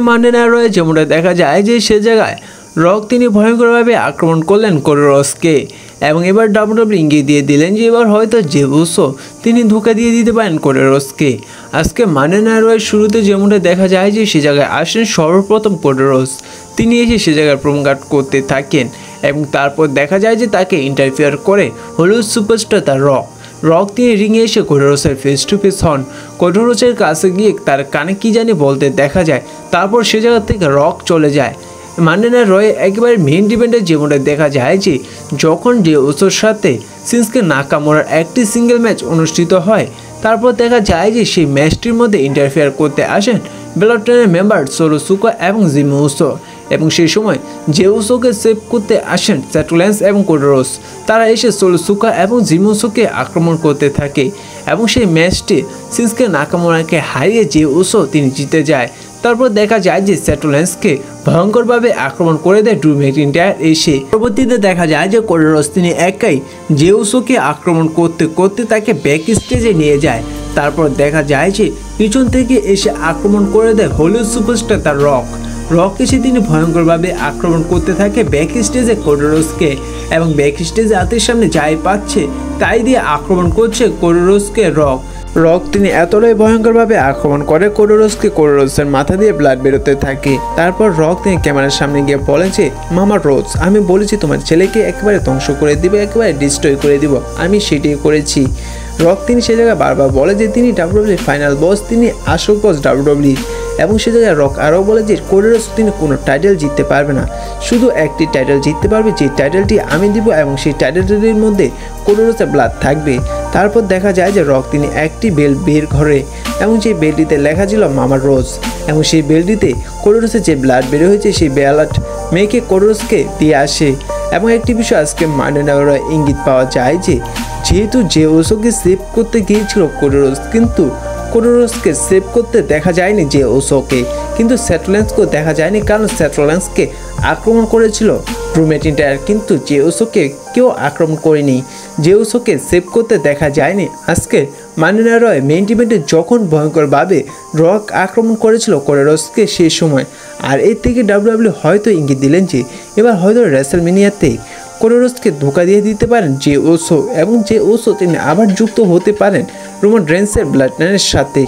Monday night রয়ে যেমনটা দেখা যায় যে সে জায়গায় রক তিনি ভয়ঙ্করভাবে আক্রমণ করলেন কোডি রোডসকে এবং এবার ডাব্লিউডাব্লিউ ইঙ্গিত দিয়ে দিলেন যে এবার হয়তো জে উসো তিনি ধোঁকা দিয়ে দিতে পারেন কোডি রোডসকে। আজকে মানডে নাইট রয়ের শুরুতে যেমনটা দেখা যায় যে সে জায়গায় আসেন সর্বপ্রথম কোডি রোডস। তিনি এসে সে জায়গায় প্রমোট করতে থাকেন এবং তারপর দেখা যায় যে তাকে ইন্টারফেয়ার করে হলিউড সুপারস্টার তার রক তিনি রিংয়ে এসে কোডি রোডসের ফেস টু ফেস হন। কোডি রোডসের কাছে গিয়ে তার কানে কি জানি বলতে দেখা যায়, তারপর সে জায়গা থেকে রক চলে যায়। মানডে নাইট রয়ে একেবারে মেইন ইভেন্টে যেমনটা দেখা যায় যে যখন জে উসোর সাথে শিনজুকে নাকামোরার একটি সিঙ্গেল ম্যাচ অনুষ্ঠিত হয়, তারপর দেখা যায় যে সেই ম্যাচটির মধ্যে ইন্টারফেয়ার করতে আসেন ব্লাড লাইনের মেম্বার সোলো সিকোয়া এবং জিমি উসো এবং সেই সময় জে উসোকে সেভ করতে আসেন সেথ রোলিন্স এবং কোডি রোডস। তারা এসে সোলো সিকোয়া এবং জিমি উসোকে আক্রমণ করতে থাকে এবং সেই ম্যাচটি শিনজুকে নাকামোরাকে হারিয়ে জে উসো তিনি জিতে যায়। তারপর দেখা যায় যে সেথ রোলিন্সকে ভয়ঙ্করভাবে আক্রমণ করে দেয় ড্রু ম্যাকইন্টায়ার এসে। পরবর্তীতে দেখা যায় যে কোডি রোডস তিনি একাই জে উসোকে আক্রমণ করতে করতে তাকে ব্যাক স্টেজে নিয়ে যায়। তারপর দেখা যায় যে পিছন থেকে এসে আক্রমণ করে দেয় হলিউড সুপারস্টার তার রক এসে তিনি ভয়ঙ্করভাবে আক্রমণ করতে থাকে ব্যাক স্টেজে কোডি রোডসকে এবং ব্যাক স্টেজে হাতের সামনে যাই পাচ্ছে তাই দিয়ে আক্রমণ করছে কোডি রোডসকে রক তিনি এতটাই ভয়ঙ্করভাবে আক্রমণ করে কোডি রোডসকে, কোডি রোডসের মাথা দিয়ে ব্লাড বেরোতে থাকে। তারপর রক তিনি ক্যামেরার সামনে গিয়ে বলেন যে মামা রোডস, আমি বলেছি তোমার ছেলেকে একেবারে ধ্বংস করে দিব, একেবারে ডিস্ট্রয় করে দিব, আমি সেটাই করেছি। রক তিনি সে জায়গায় বারবার বলে যে তিনি ডাব্লিউডাব্লিউ ফাইনাল বস, তিনি আসল বস ডাব্লিউডাব্লিউ এবং সে জায়গায় রক আরও বলে যে কোডি রোডস তিনি কোনো টাইটেল জিততে পারবে না, শুধু একটি টাইটেল জিততে পারবে, যে টাইটেলটি আমি দিব এবং সেই টাইটেলটির মধ্যে কোডি রোডসের ব্লাড থাকবে। তারপর দেখা যায় যে রক তিনি একটি বেল্ট বের করে এবং সেই বেল্টটিতে লেখা ছিল মামা রোডস এবং সেই বেল্টটিতে কোডি রোডসের যে ব্লাড বের হয়েছে সেই ব্লাড মেয়েকে কোডি রোডসকে দিয়ে আসে। এবং একটি বিষয় আজকে মানডে নাইট রয়ে ইঙ্গিত পাওয়া যায় যে যেহেতু জে উসোকে সেভ করতে গিয়েছিল কোডি রোডস, কিন্তু কোডি রোডসকে সেভ করতে দেখা যায়নি জে উসোকে, কিন্তু সেথ রোলিন্সকেও দেখা যায়নি, কারণ সেথ রোলিন্সকে আক্রমণ করেছিল ড্রু ম্যাকইন্টায়ার, কিন্তু জে উসোকে কেউ আক্রমণ করেনি, জে উসোকে সেভ করতে দেখা যায়নি। আজকে মানডে নাইট রয়ে মেইন ইভেন্টে যখন ভয়ঙ্করভাবে রক আক্রমণ করেছিল কোডি রোডসকে সেই সময়, আর এর থেকে ডাব্লিউডাব্লিউ হয়তো ইঙ্গিত দিলেন যে এবার হয়তো রেসলমেনিয়াতে কোডি রোডসকে ধোঁকা দিয়ে দিতে পারেন জে উসো এবং জে উসো তিনি আবার যুক্ত হতে পারেন রোমান রেন্সের ব্লাড লাইনের সাথে।